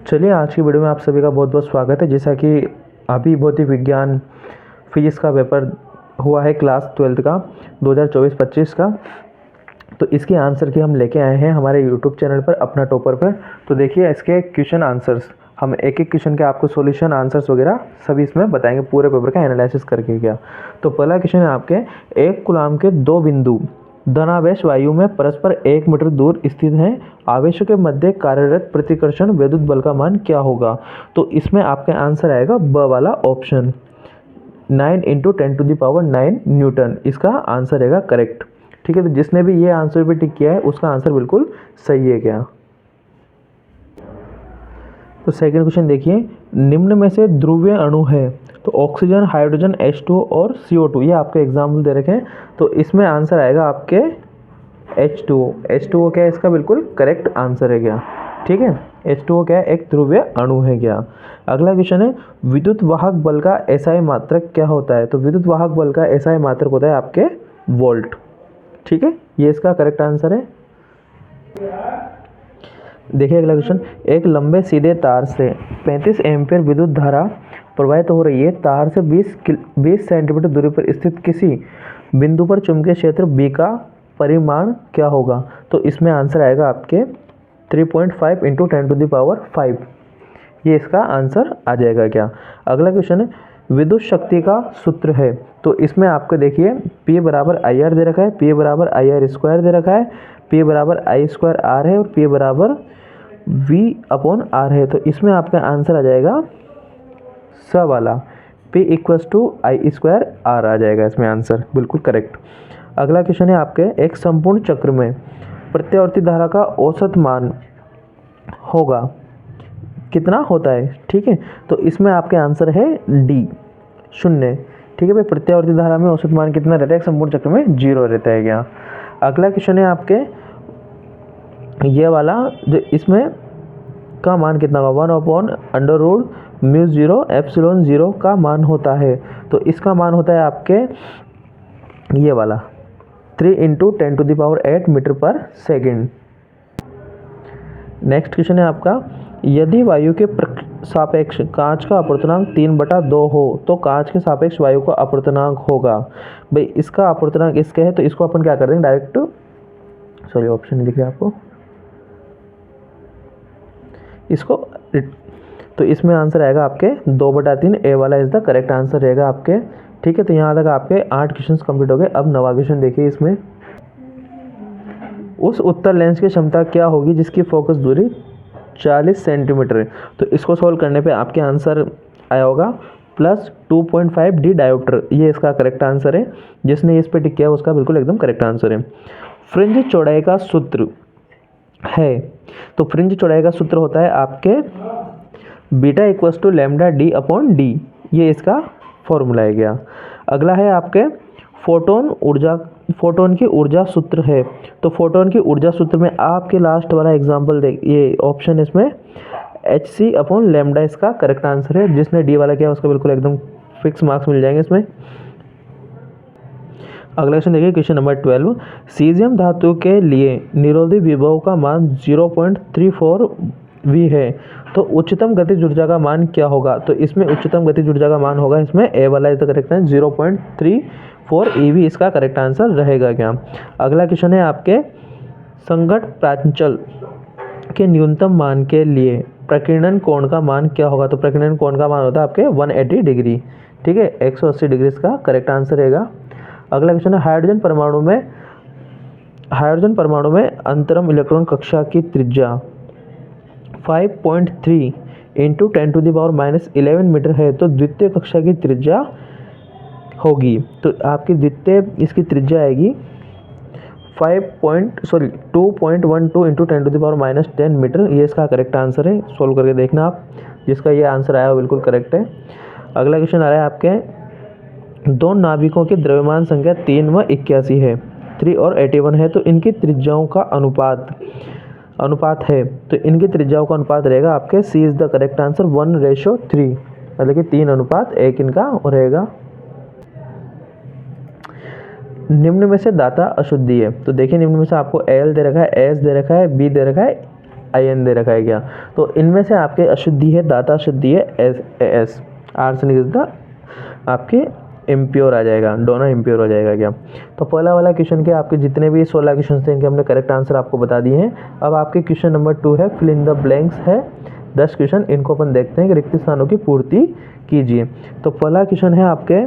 चलिए आज की वीडियो में आप सभी का बहुत बहुत स्वागत है। जैसा कि अभी भौतिक विज्ञान फिजिक्स का पेपर हुआ है क्लास 12th का 2024-25 का, तो इसके आंसर की हम लेके आए हैं हमारे यूट्यूब चैनल पर अपना टॉपर पर। तो देखिए इसके क्वेश्चन आंसर्स, हम एक एक क्वेश्चन के आपको सॉल्यूशन आंसर्स वगैरह सभी इसमें बताएंगे, पूरे पेपर का एनालिसिस करके क्या। तो पहला क्वेश्चन है आपके, एक कूलाम के दो बिंदु धनावेश वायु में परस्पर 1 मीटर दूर स्थित हैं, आवेशों के मध्य कार्यरत प्रतिकर्षण विद्युत बल का मान क्या होगा। तो इसमें आपका आंसर आएगा ब वाला ऑप्शन, 9 × 10⁹ न्यूटन इसका आंसर रहेगा करेक्ट। ठीक है, तो जिसने भी ये आंसर पे टिक किया है उसका आंसर बिल्कुल सही है क्या। तो सेकंड क्वेश्चन देखिए, निम्न में से ध्रुवीय अणु है, तो ऑक्सीजन, हाइड्रोजन, H2O और CO2, ये आपके एग्जाम्पल दे रखे हैं। तो इसमें आंसर आएगा आपके H2O क्या है, इसका बिल्कुल करेक्ट आंसर है क्या। ठीक है, H2O क्या है, एक ध्रुवीय अणु है क्या। अगला क्वेश्चन है, विद्युत वाहक बल का SI मात्रक क्या होता है। तो विद्युत वाहक बल का SI मात्रक होता है आपके वोल्ट। ठीक है, ये इसका करेक्ट आंसर है। देखिए अगला क्वेश्चन, एक लंबे सीधे तार से 35 एम्पीयर विद्युत धारा प्रवाहित हो रही है। तार से 20 सेंटीमीटर दूरी पर स्थित किसी बिंदु पर चुंबकीय क्षेत्र B का परिमाण क्या होगा। तो इसमें आंसर आएगा आपके 3.5 × 10⁵, ये इसका आंसर आ जाएगा क्या। अगला क्वेश्चन है, विद्युत शक्ति का सूत्र है। तो इसमें आपको देखिए P बराबर IR दे रखा है, P बराबर IR² दे रखा है, P बराबर I²R है और P बराबर V/R है। तो इसमें आपका आंसर आ जाएगा स वाला, P = I²R आ जाएगा इसमें आंसर, बिल्कुल करेक्ट। अगला क्वेश्चन है आपके, एक संपूर्ण चक्र में प्रत्यावर्ती धारा का औसत मान होगा, कितना होता है। ठीक है, तो इसमें आपके आंसर है D 0। ठीक है भाई, प्रत्यावर्ती धारा में औसत मान कितना रहता है, एक संपूर्ण चक्र में 0 रहता है क्या। अगला क्वेश्चन है आपके ये वाला, जो इसमें का मान कितना होगा, 1/√μ0ε0 का मान होता है। तो इसका मान होता है आपके ये वाला 3 × 10⁸ मीटर पर सेकेंड। नेक्स्ट क्वेश्चन है आपका, यदि वायु के सापेक्ष कांच का अपवर्तनांक 3/2 हो तो कांच के सापेक्ष वायु का अपवर्तनांक होगा। भाई इसका अपवर्तनांक इसका है, तो इसको अपन क्या कर देंगे डायरेक्ट, सॉरी ऑप्शन नहीं दिख रहा आपको, इसको, तो इसमें आंसर आएगा आपके 2/3, ए वाला इज द करेक्ट आंसर रहेगा आपके। ठीक है, तो यहाँ तक आपके 8 क्वेश्चन कंप्लीट हो गए। अब 9वां क्वेश्चन देखिए, इसमें उस उत्तर लेंस की क्षमता क्या होगी जिसकी फोकस दूरी 40 सेंटीमीटर है। तो इसको सॉल्व करने पे आपके आंसर आया होगा +2.5 D डायोप्टर, ये इसका करेक्ट आंसर है। जिसने इस पे टिक किया उसका बिल्कुल एकदम करेक्ट आंसर है। फ्रिंज चौड़ाई का सूत्र है, तो फ्रिंज चौड़ाई का सूत्र होता है आपके β = λD/D, ये इसका फॉर्मूला है गया। अगला है आपके फोटोन की ऊर्जा सूत्र है। तो फोटोन की ऊर्जा सूत्र में आपके लास्ट वाला एग्जांपल देख, ये ऑप्शन इसमें hc/λ इसका करेक्ट आंसर है। जिसने डी वाला किया उसका बिल्कुल एकदम फिक्स मार्क्स मिल जाएंगे इसमें। अगला क्वेश्चन देखिए, क्वेश्चन नंबर 12, सीजियम धातु के लिए निरोधी विभव का मान 0.34 V है, तो उच्चतम गतिज ऊर्जा का मान क्या होगा। तो इसमें उच्चतम गतिज ऊर्जा का मान होगा, इसमें ए वाला इज द करेक्ट है, 0.34 eV इसका करेक्ट आंसर रहेगा क्या। अगला क्वेश्चन है आपके, संघट्ट प्रांचल के न्यूनतम मान के लिए प्रकीर्णन कोण का मान क्या होगा। तो प्रकीर्णन कोण का मान होता है आपके 180 डिग्री। ठीक है, 180 डिग्री इसका करेक्ट आंसर रहेगा। अगला क्वेश्चन है, हाइड्रोजन परमाणु में अंतरम इलेक्ट्रॉन कक्षा की त्रिज्या 5.3 × 10⁻11 मीटर है, तो द्वितीय कक्षा की त्रिज्या होगी। तो आपकी द्वितीय इसकी त्रिज्या आएगी 2.12 × 10⁻10 मीटर, ये इसका करेक्ट आंसर है। सोल्व करके देखना आप, जिसका ये आंसर आया बिल्कुल करेक्ट है। अगला क्वेश्चन आ रहा है आपके, दो नाभिकों की द्रव्यमान संख्या 3 व 81 है, 3 और 81 है, तो इनकी त्रिज्याओं का अनुपात है। तो इनकी त्रिज्याओं का अनुपात रहेगा आपके, सी इज द करेक्ट आंसर, 1:3, मतलब कि 3:1 इनका रहेगा। निम्न में से दाता अशुद्धि है, तो देखिए निम्न में से आपको एल दे रखा है, एस दे रखा है, बी दे रखा है, IN दे रखा है क्या। तो इनमें से आपके अशुद्धि है, दाता अशुद्धि है, AS, आर्सेनिक इज द आपके इम्प्योर आ जाएगा, दोनों इम्प्योर हो जाएगा क्या। तो पहला वाला क्वेश्चन के आपके जितने भी 16 क्वेश्चन थे इनके हमने करेक्ट आंसर आपको बता दिए हैं। अब आपके क्वेश्चन नंबर 2 है फिल इन द ब्लैंक्स है 10 क्वेश्चन, इनको अपन देखते हैं कि रिक्त स्थानों की पूर्ति कीजिए। तो पहला क्वेश्चन है आपके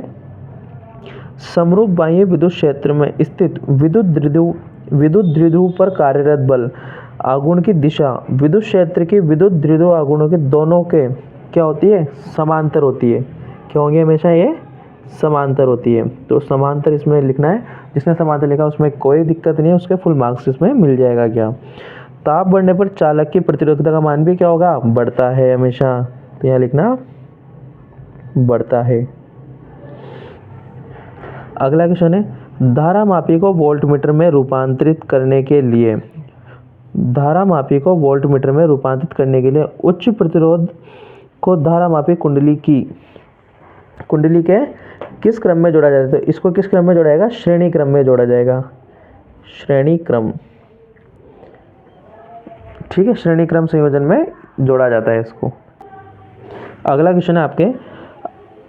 समरूप बाह्य विद्युत क्षेत्र में स्थित विद्युत द्विध्रुव पर कार्यरत बल आघूर्ण की दिशा विद्युत क्षेत्र के विद्युत द्विध्रुव आघूर्णों के दोनों के क्या होती है, समांतर होती है। क्या होंगे, हमेशा ये समांतर होती है। तो समांतर इसमें लिखना है, जिसने समांतर लिखा उसमें कोई दिक्कत नहीं है, उसके फुल मार्क्स इसमें मिल जाएगा क्या। ताप बढ़ने पर चालक की प्रतिरोधकता का मान भी क्या होगा, बढ़ता है हमेशा। तो यहाँ लिखना बढ़ता है। अगला क्वेश्चन है धारा मापी को वोल्टमीटर में रूपांतरित करने के लिए, धारा मापी को वोल्टमीटर में रूपांतरित करने के लिए उच्च प्रतिरोध को धारा मापी कुंडली के किस क्रम में जोड़ा जाता है। तो इसको किस क्रम में जोड़ा जाएगा, श्रेणी क्रम में जोड़ा जाएगा, श्रेणी क्रम, ठीक है, श्रेणी क्रम संयोजन में जोड़ा जाता है इसको। अगला क्वेश्चन है आपके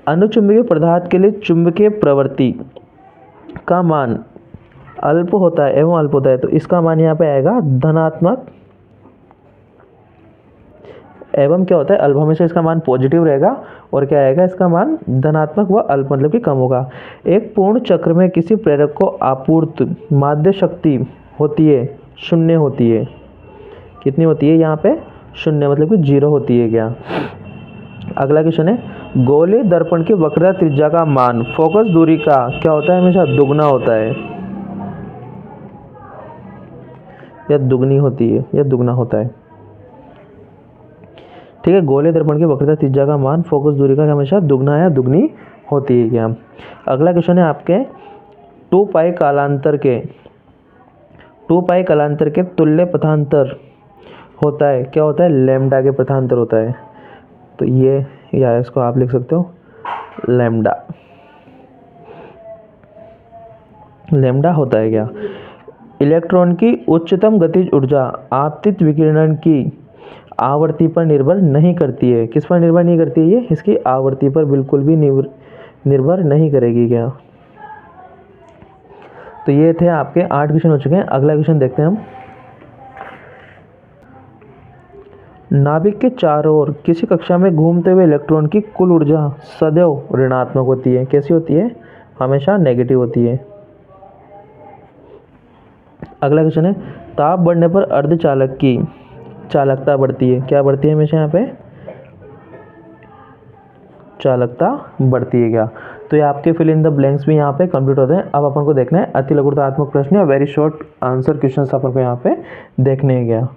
अनुचुंबकीय पदार्थ के लिए चुंबकीय प्रवृत्ति का मान अल्प होता है एवं अल्प होता है। तो इसका मान यहाँ पे आएगा धनात्मक एवं क्या होता है, अल्प। हमेशा इसका मान पॉजिटिव रहेगा और क्या आएगा, इसका मान धनात्मक व अल्प मतलब कि कम होगा। एक पूर्ण चक्र में किसी प्रेरक को आपूर्त माध्य शक्ति होती है, शून्य होती है। कितनी होती है यहाँ पे, शून्य मतलब कि 0 होती है क्या। अगला क्वेश्चन है गोले दर्पण की वक्रता त्रिज्या का मान फोकस दूरी का क्या होता है, हमेशा दुगना होता है, या दुगनी होती है, या दुगना होता है, ठीक है। गोले दर्पण की वक्रता त्रिज्या का मान फोकस दूरी का हमेशा दुगना या दुगनी होती है क्या। अगला क्वेश्चन है आपके 2 पाई कालांतर के तुल्य पथांतर होता है, क्या होता है, लैम्डा के पथांतर होता है। तो ये या इसको आप लिख सकते हो लैम्डा, लैम्डा होता है क्या। इलेक्ट्रॉन की उच्चतम गतिज ऊर्जा आपतित विकिरण की आवर्ती पर निर्भर नहीं करती है। किस पर निर्भर नहीं करती है, ये इसकी आवर्ती पर बिल्कुल भी निर्भर नहीं करेगी क्या। तो ये थे आपके 8 क्वेश्चन हो चुके हैं। अगला क्वेश्चन देखते हैं हम। नाभिक के चारों ओर किसी कक्षा में घूमते हुए इलेक्ट्रॉन की कुल ऊर्जा सदैव ऋणात्मक होती है। कैसी होती है, हमेशा नेगेटिव होती है। अगला क्वेश्चन है ताप बढ़ने पर अर्धचालक की चालकता बढ़ती है। क्या बढ़ती है, हमेशा यहाँ पे चालकता बढ़ती है क्या। तो ये आपके फिल इन द ब्लैंक्स भी यहाँ पे कंप्लीट होते हैं। अब अपन को देखना है अति लघुतात्मक प्रश्न या वेरी शॉर्ट आंसर क्वेश्चन अपन को यहाँ पे देखने हैं क्या।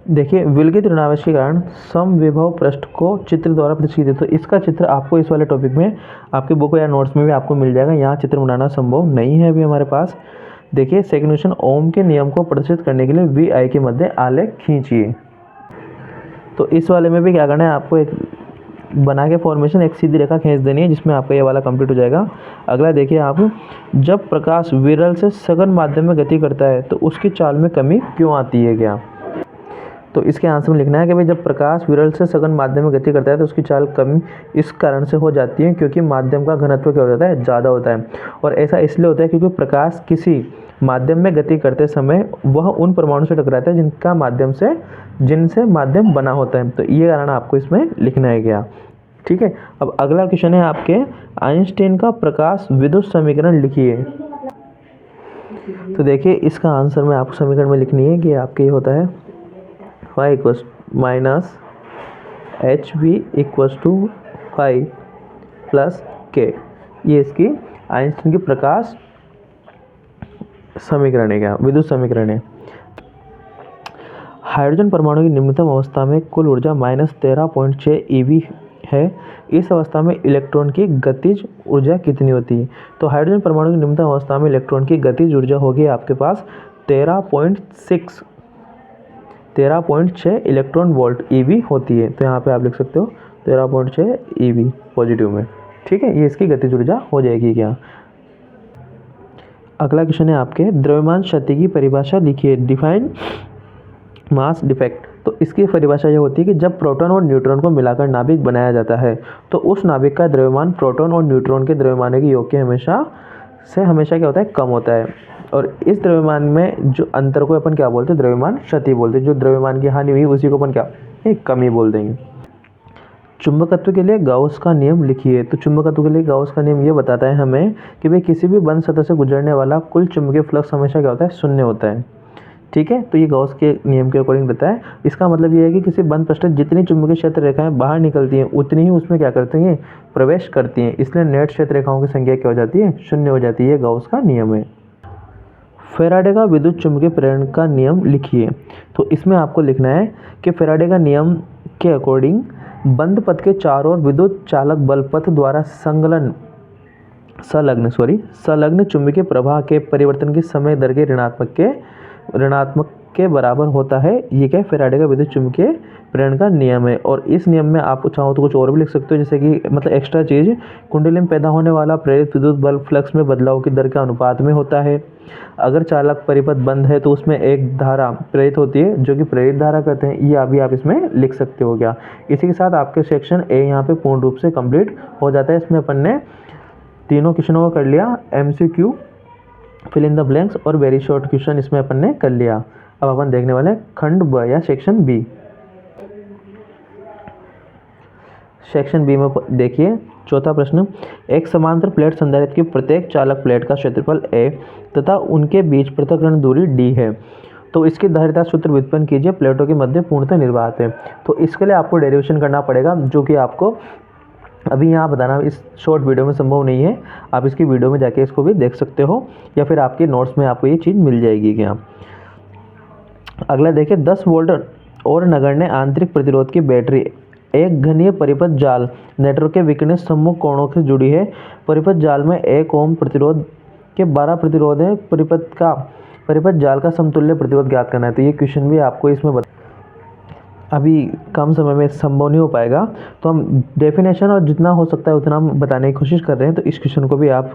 देखिए विलगित ऋणावेश के कारण समविभव पृष्ठ को चित्र द्वारा प्रदर्शित है। तो इसका चित्र आपको इस वाले टॉपिक में आपके बुक या नोट्स में भी आपको मिल जाएगा। यहाँ चित्र बनाना संभव नहीं है अभी हमारे पास। देखिए सेकंड क्वेश्चन ओम के नियम को प्रदर्शित करने के लिए वी आई के मध्य आलेख खींचिए। तो इस वाले में भी क्या करना है, आपको एक बना के फॉर्मेशन एक सीधी रेखा खींच देनी है, जिसमें आपका ये वाला कंप्लीट हो जाएगा। अगला देखिए आप, जब प्रकाश विरल से सघन माध्यम में गति करता है तो उसकी चाल में कमी क्यों आती है क्या। तो इसके आंसर में लिखना है कि भाई जब प्रकाश विरल से सघन माध्यम में गति करता है तो उसकी चाल कम इस कारण से हो जाती है क्योंकि माध्यम का घनत्व क्या हो जाता है, ज़्यादा होता है। और ऐसा इसलिए होता है क्योंकि प्रकाश किसी माध्यम में गति करते समय वह उन परमाणु से टकराता है जिनसे माध्यम बना होता है। तो ये कारण आपको इसमें लिखना है क्या, ठीक है। अब अगला क्वेश्चन है आपके आइंस्टीन का प्रकाश विद्युत समीकरण लिखिए। तो देखिए इसका आंसर में आपको समीकरण में लिखनी है कि आपके ये होता है y equals minus H V equals to five plus K. ये इसकी आइंस्टीन की प्रकाश समीकरण है क्या, विद्युत समीकरण है। हाइड्रोजन परमाणु की निम्नतम अवस्था में कुल ऊर्जा -13.6 eV है। इस अवस्था में इलेक्ट्रॉन की गतिज ऊर्जा कितनी होती है। तो हाइड्रोजन परमाणु की निम्नतम अवस्था में इलेक्ट्रॉन की गतिज ऊर्जा होगी आपके पास 13.6 इलेक्ट्रॉन वोल्ट ईवी होती है। तो यहाँ पे आप लिख सकते हो 13.6 ईवी पॉजिटिव में, ठीक है। ये इसकी गतिज ऊर्जा हो जाएगी क्या। अगला क्वेश्चन है आपके द्रव्यमान शक्ति की परिभाषा लिखिए। डिफाइन मास डिफेक्ट, तो इसकी परिभाषा ये होती है कि जब प्रोटॉन और न्यूट्रॉन को मिलाकर नाभिक बनाया जाता है तो उस नाभिक का द्रव्यमान प्रोटॉन और न्यूट्रॉन के द्रव्यमान के योग के हमेशा क्या होता है, कम होता है। और इस द्रव्यमान में जो अंतर को अपन क्या बोलते हैं, द्रव्यमान क्षति बोलते हैं। जो द्रव्यमान की हानि हुई उसी को अपन क्या, एक कमी बोल देंगे। चुंबकत्व के लिए गाउस का नियम लिखिए। तो चुंबकत्व के लिए गाउस का नियम ये बताता है हमें कि भाई किसी भी बंद सतह से गुजरने वाला कुल चुंबकीय फ्लक्स हमेशा क्या होता है, शून्य होता है। ठीक है, तो ये गाउस के नियम के अकॉर्डिंग रहता है। इसका मतलब ये है कि किसी बंद पृष्ठ जितनी चुंबकीय क्षेत्र रेखाएं बाहर निकलती हैं उतनी ही उसमें क्या करती हैं, प्रवेश करती हैं। इसलिए नेट क्षेत्र रेखाओं की संख्या क्या हो जाती है, शून्य हो जाती है। गाउस का नियम है। फैराडे का विद्युत चुम्बकीय प्रेरण का नियम लिखिए। तो इसमें आपको लिखना है कि फैराडे का नियम के अकॉर्डिंग बंद पथ के चारों ओर विद्युत चालक बल पथ द्वारा संलग्न चुंबकीय प्रवाह के परिवर्तन की समय दर के ऋणात्मक के बराबर होता है। ये क्या, फैराडे का विद्युत चुम्बकीय प्रेरण का नियम है। और इस नियम में आप चाहो तो कुछ और भी लिख सकते हो, जैसे कि मतलब एक्स्ट्रा चीज, कुंडली में पैदा होने वाला प्रेरित विद्युत बल फ्लक्स में बदलाव की दर के अनुपात में होता है। अगर चालक परिपथ बंद है तो उसमें एक धारा प्रेरित होती है जो कि प्रेरित धारा कहते हैं। ये अभी आप इसमें लिख सकते हो क्या। इसी के साथ आपके सेक्शन ए यहाँ पे पूर्ण रूप से कंप्लीट हो जाता है। इसमें अपन ने तीनों क्वेश्चनों को कर लिया, MCQ, fill in the blanks और वेरी शॉर्ट क्वेश्चन इसमें अपन ने कर लिया। अब अपन देखने वाले हैं खंड ब या सेक्शन बी। सेक्शन बी में देखिए चौथा प्रश्न, एक समांतर प्लेट संधारित्र की प्रत्येक चालक प्लेट का क्षेत्रफल a तथा उनके बीच पृथक्करण दूरी d है। तो इसकी धारिता सूत्र व्युत्पन्न कीजिए, प्लेटों के मध्य पूर्णतः निर्वात है। तो इसके लिए आपको डेरिवेशन करना पड़ेगा, जो कि आपको अभी यहाँ बताना इस शॉर्ट वीडियो में संभव नहीं है। आप इसकी वीडियो में जाके इसको भी देख सकते हो या फिर आपके नोट्स में आपको ये चीज़ मिल जाएगी क्या। अगला देखिए, 10 वोल्ट और नगण्य आंतरिक प्रतिरोध की बैटरी एक घनीय परिपथ जाल नेटवर्क के विकिरण सम्मुख कोणों से जुड़ी है। परिपथ जाल में 1 ओम प्रतिरोध के 12 प्रतिरोध है। परिपथ जाल का समतुल्य प्रतिरोध ज्ञात करना है। तो ये क्वेश्चन भी आपको इसमें अभी कम समय में संभव नहीं हो पाएगा, तो हम डेफिनेशन और जितना हो सकता है उतना हम बताने की कोशिश कर रहे हैं। तो इस क्वेश्चन को भी आप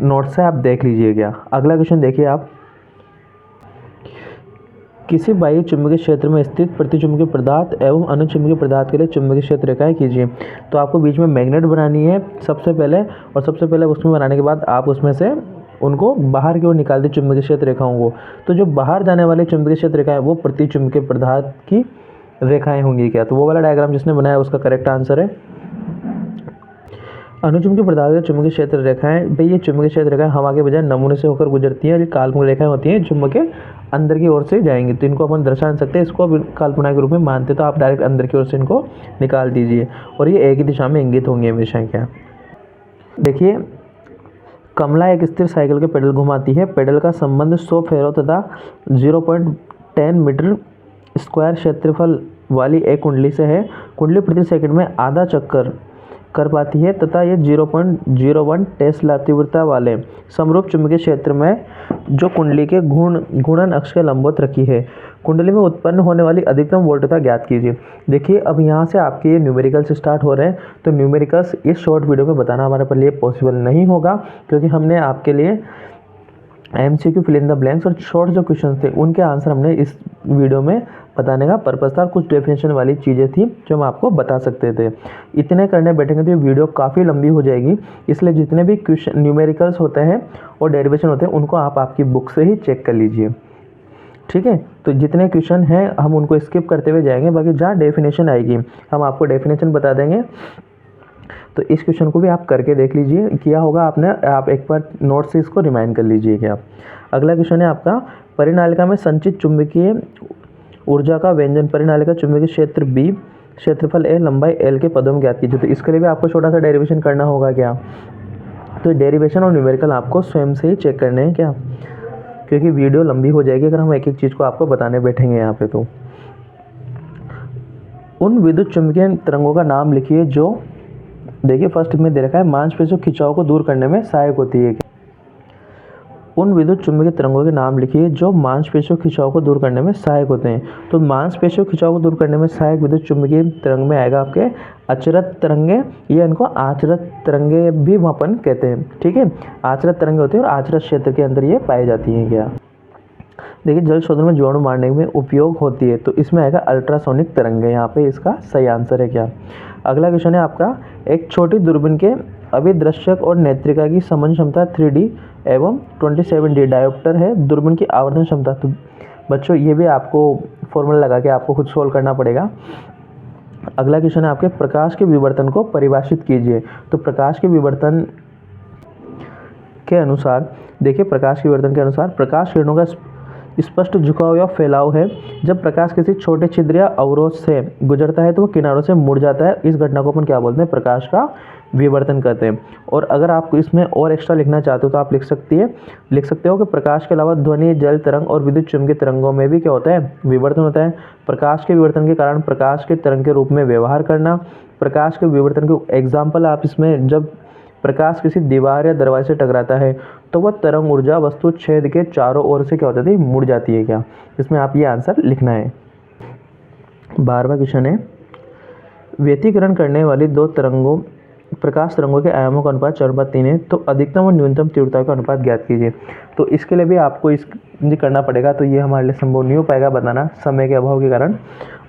नोट से आप देख लीजिएगा। अगला क्वेश्चन देखिए आप, किसी बाह्य चुंबकीय क्षेत्र में स्थित प्रतिचुंबकीय पदार्थ एवं अनुचुंबकीय पदार्थ के लिए चुंबकीय क्षेत्र रेखाएं कीजिए। तो आपको बीच में मैग्नेट बनानी है सबसे पहले उसमें बनाने के बाद आप उसमें से उनको बाहर की ओर निकाल दें चुंबकीय क्षेत्र रेखाओं को। तो जो बाहर जाने वाले चुंबकीय क्षेत्र रेखाएं वो प्रतिचुंबकीय पदार्थ की रेखाएं होंगी क्या। तो वो वाला डायग्राम जिसने बनाया उसका करेक्ट आंसर है। अनुचुंबकीय पदार्थ के चुंबकीय क्षेत्र रेखाएं, भाई ये चुंबकीय क्षेत्र रेखाएं हवा के बजाय नमूने से होकर गुजरती हैं। ये काल्पनिक रेखाएं होती हैं, चुंबक के अंदर की ओर से जाएंगी। तो इनको अपन दर्शा नहीं सकते, इसको काल्पनिक के रूप में मानते, तो आप डायरेक्ट अंदर की ओर से इनको निकाल दीजिए और ये एक ही दिशा में इंगित होंगे हमेशा क्या। देखिए, कमला एक स्थिर साइकिल के पेडल घुमाती है। पेडल का संबंध 100 फेरों तथा 0.10 मीटर स्क्वायर क्षेत्रफल वाली एक कुंडली से है। कुंडली प्रति सेकंड में आधा चक्कर कर पाती है तथा ये 0.01 टेस्ला तीव्रता वाले समरूप चुंबकीय क्षेत्र में जो कुंडली के घूर्णन अक्ष के लंबवत रखी है। कुंडली में उत्पन्न होने वाली अधिकतम वोल्टता ज्ञात कीजिए। देखिए, अब यहाँ से आपके ये न्यूमेरिकल्स स्टार्ट हो रहे हैं। तो न्यूमेरिकल्स इस शॉर्ट वीडियो में बताना हमारे लिए पॉसिबल नहीं होगा, क्योंकि हमने आपके लिए MCQ fill in the blanks और शॉर्ट जो क्वेश्चन थे उनके आंसर हमने इस वीडियो में बताने का पर्पस था। कुछ डेफिनेशन वाली चीज़ें थी जो हम आपको बता सकते थे। इतने करने बैठेंगे तो ये वीडियो काफ़ी लंबी हो जाएगी, इसलिए जितने भी क्वेश्चन न्यूमेरिकल्स होते हैं और डेरिवेशन होते हैं उनको आप आपकी बुक से ही चेक कर लीजिए। ठीक है, तो जितने क्वेश्चन हैं हम उनको स्किप करते हुए जाएंगे, बाकी जहाँ डेफिनेशन आएगी हम आपको डेफिनेशन बता देंगे। तो इस क्वेश्चन को भी आप करके देख लीजिए, किया होगा आपने, आप एक बार नोट से इसको रिमाइंड कर लीजिएगा। अगला क्वेश्चन है आपका, परिनालिका में संचित चुंबकीय ऊर्जा का व्यंजन। परिनालिका चुंबकीय क्षेत्र B, क्षेत्रफल A, लंबाई L के पदों में ज्ञात कीजिए। तो इसके लिए भी आपको छोटा सा डेरिवेशन करना होगा क्या। तो डेरिवेशन और न्यूमेरिकल आपको स्वयं से ही चेक करने हैं क्या, क्योंकि वीडियो लंबी हो जाएगी अगर हम एक एक चीज़ को आपको बताने बैठेंगे यहाँ पे। तो उन विद्युत चुंबकीय तरंगों का नाम लिखिए जो, देखिए फर्स्ट में दे रखा है, मांसपेशियों खिंचाव को दूर करने में सहायक होती है। उन विद्युत चुंबकीय तरंगों के नाम लिखिए जो मांसपेशियों खिंचाव को दूर करने में सहायक होते हैं। तो मांसपेशियों खिंचाव को दूर करने में सहायक विद्युत चुंबकीय तरंग में आएगा आपके अचरत तरंगे, या इनको आचरत तरंगे भी अपन कहते हैं। ठीक है, आचरत तरंगे होती है और आचरत क्षेत्र के अंदर ये पाई जाती हैं क्या। देखिए जल शोधन में जीवाणु मारने में उपयोग होती है, तो इसमें आएगा अल्ट्रासोनिक तरंगें। यहाँ पे इसका सही आंसर है क्या। अगला क्वेश्चन है आपका, एक छोटी दूरबीन के अभिदृश्यक और नेत्रिका की समझ क्षमता 3D एवं 27D डायोप्टर है। दूरबीन की आवर्धन क्षमता, तो बच्चों ये भी आपको फॉर्मूला लगा के आपको खुद सोल्व करना पड़ेगा। अगला क्वेश्चन है आपके, प्रकाश के विवर्तन को परिभाषित कीजिए। तो प्रकाश के विवर्तन के अनुसार, देखिए प्रकाश के विवर्तन के अनुसार प्रकाश किरणों का स्पष्ट झुकाव या फैलाव है। जब प्रकाश किसी छोटे छिद्र या अवरोध से गुजरता है तो वह किनारों से मुड़ जाता है। इस घटना को अपन क्या बोलते हैं, प्रकाश का विवर्तन कहते हैं। और अगर आपको इसमें और एक्स्ट्रा लिखना चाहते हो तो आप लिख सकते हो कि प्रकाश के अलावा ध्वनि, जल तरंग और विद्युत चुम्बकीय तरंगों में भी क्या होता है, विवर्तन होता है। प्रकाश के विवर्तन के कारण प्रकाश के तरंग के रूप में व्यवहार करना। प्रकाश के विवर्तन के एग्जाम्पल आप इसमें, जब प्रकाश किसी दीवार या दरवाजे से टकराता है तो वह तरंग ऊर्जा वस्तु छेद के चारों ओर से क्या होती है, मुड़ जाती है क्या। इसमें आप ये आंसर लिखना है। 12वां क्वेश्चन है, व्यतिकरण करने वाली दो तरंगों, प्रकाश तरंगों के आयामों का अनुपात 4:3 है, तो अधिकतम और न्यूनतम तीव्रता का अनुपात ज्ञात कीजिए। तो इसके लिए भी आपको ये करना पड़ेगा, तो ये हमारे लिए संभव नहीं हो पाएगा बताना समय के अभाव के कारण।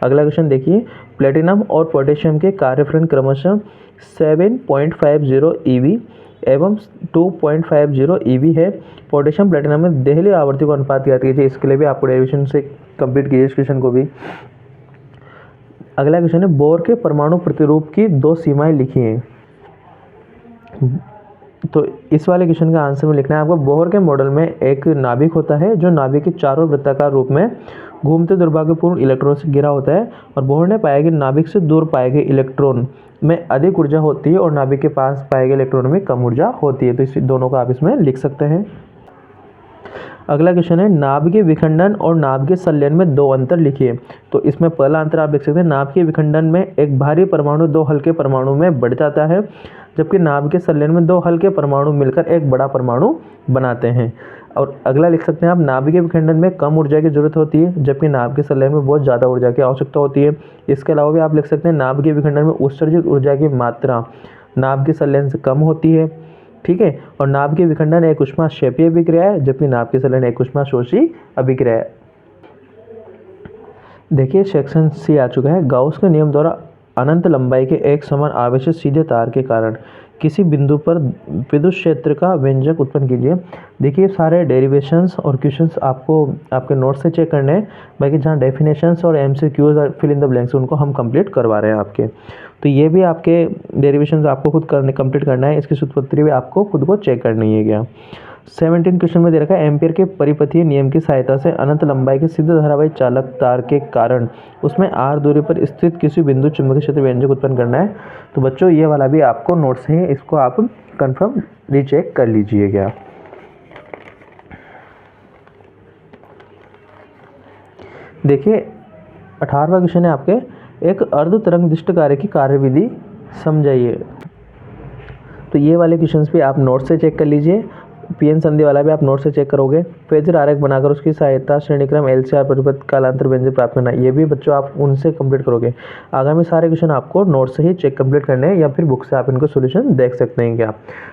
अगला क्वेश्चन देखिए, प्लेटिनम और पोटेशियम के कार्यफलन क्रमशः 7.50 EV एवं 2.50 EV है। पोटेशियम प्लेटिनम में देहली आवर्ती का अनुपात ज्ञात कीजिए। इसके लिए भी आपको डेरिवेशन से कंप्लीट कीजिए इस क्वेश्चन को भी। अगला क्वेश्चन है, बोर के परमाणु प्रतिरूप की दो सीमाएं लिखिए। तो इस वाले क्वेश्चन का आंसर में लिखना है आपको, बोहर के मॉडल में एक नाभिक होता है जो नाभिक के चारों वृत्ताकार रूप में घूमते दुर्भाग्यपूर्ण इलेक्ट्रॉन से घिरा होता है। और बोहर ने पाया कि नाभिक से दूर पाए गए इलेक्ट्रॉन में अधिक ऊर्जा होती है और नाभिक के पास पाए गए इलेक्ट्रॉन में कम ऊर्जा होती है। तो इस दोनों को आप इसमें लिख सकते हैं। अगला क्वेश्चन है, नाभ के विखंडन और नाभ के संलयन में दो अंतर लिखिए। तो इसमें पहला अंतर आप लिख सकते हैं, नाभ के विखंडन में एक भारी परमाणु दो हल्के परमाणु में बढ़ जाता है, जबकि नाभ के संलयन में दो हल्के परमाणु मिलकर एक बड़ा परमाणु बनाते हैं। और अगला लिख सकते हैं आप, नाभ के विखंडन में कम ऊर्जा की जरूरत होती है, जबकि नाभ के संलयन में बहुत ज़्यादा ऊर्जा की आवश्यकता होती है। इसके अलावा भी आप लिख सकते हैं, नाभ के विखंडन में उत्सर्जित ऊर्जा की मात्रा नाभ के संलयन से कम होती है, ठीक है। और नाभ के विखंडन एक ऊष्माक्षेपीय अभिक्रिया है, जबकि नाभ के संलयन एक ऊष्माशोषी अभिक्रिया है। देखिए सेक्शन सी आ चुका है, गाउस के नियम द्वारा अनंत लंबाई के एक समान आवेशित सीधे तार के कारण किसी बिंदु पर विद्युत क्षेत्र का व्यंजक उत्पन्न कीजिए। देखिए सारे डेरिवेशंस और क्वेश्चंस आपको आपके नोट से चेक करने हैं, बाकी जहाँ डेफिनेशंस और MCQs और फिल इन द ब्लैंक्स उनको हम कंप्लीट करवा रहे हैं आपके। तो ये भी आपके डेरिवेशंस आपको खुद कंप्लीट करना है, इसकी सूत्रपत्ति भी आपको खुद को चेक करनी है क्या। 17 क्वेश्चन में दे रखा है, एम्पियर के परिपथीय नियम की सहायता से अनंत लंबाई के सिद्ध धारावाही चालक तार के कारण उसमें r दूरी पर स्थित किसी बिंदु चुंबकीय क्षेत्र व्यंजक उत्पन्न करना है। तो बच्चों ये वाला भी आपको नोट से ही, इसको आप कंफर्म रीचेक कर लीजिएगा। देखिए 18वां क्वेश्चन है आपके, एक अर्ध तरंग दिष्ट कार्य की कार्यविधि समझाइए। तो ये वाले क्वेश्चंस भी आप नोट से चेक कर लीजिए, पीएन संधि वाला भी आप नोट से चेक करोगे। फेजर आरेख बनाकर उसकी सहायता श्रेणीक्रम LCR परिपथ कालांतर व्यंजक प्राप्त करना, ये भी बच्चों आप उनसे कंप्लीट करोगे। आगामी सारे क्वेश्चन आपको नोट से ही चेक कंप्लीट करने हैं या फिर बुक से आप इनको सोल्यूशन देख सकते हैं क्या।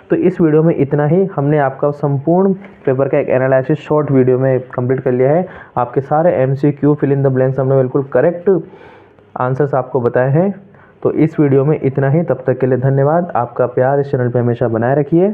तो इस वीडियो में इतना ही, हमने आपका संपूर्ण पेपर का एक एनालिसिस शॉर्ट वीडियो में कंप्लीट कर लिया है। आपके सारे MCQ fill in the blanks हमने बिल्कुल करेक्ट आंसर्स आपको बताए हैं। तो इस वीडियो में इतना ही, तब तक के लिए धन्यवाद। आपका प्यार इस चैनल पर हमेशा बनाए रखिए।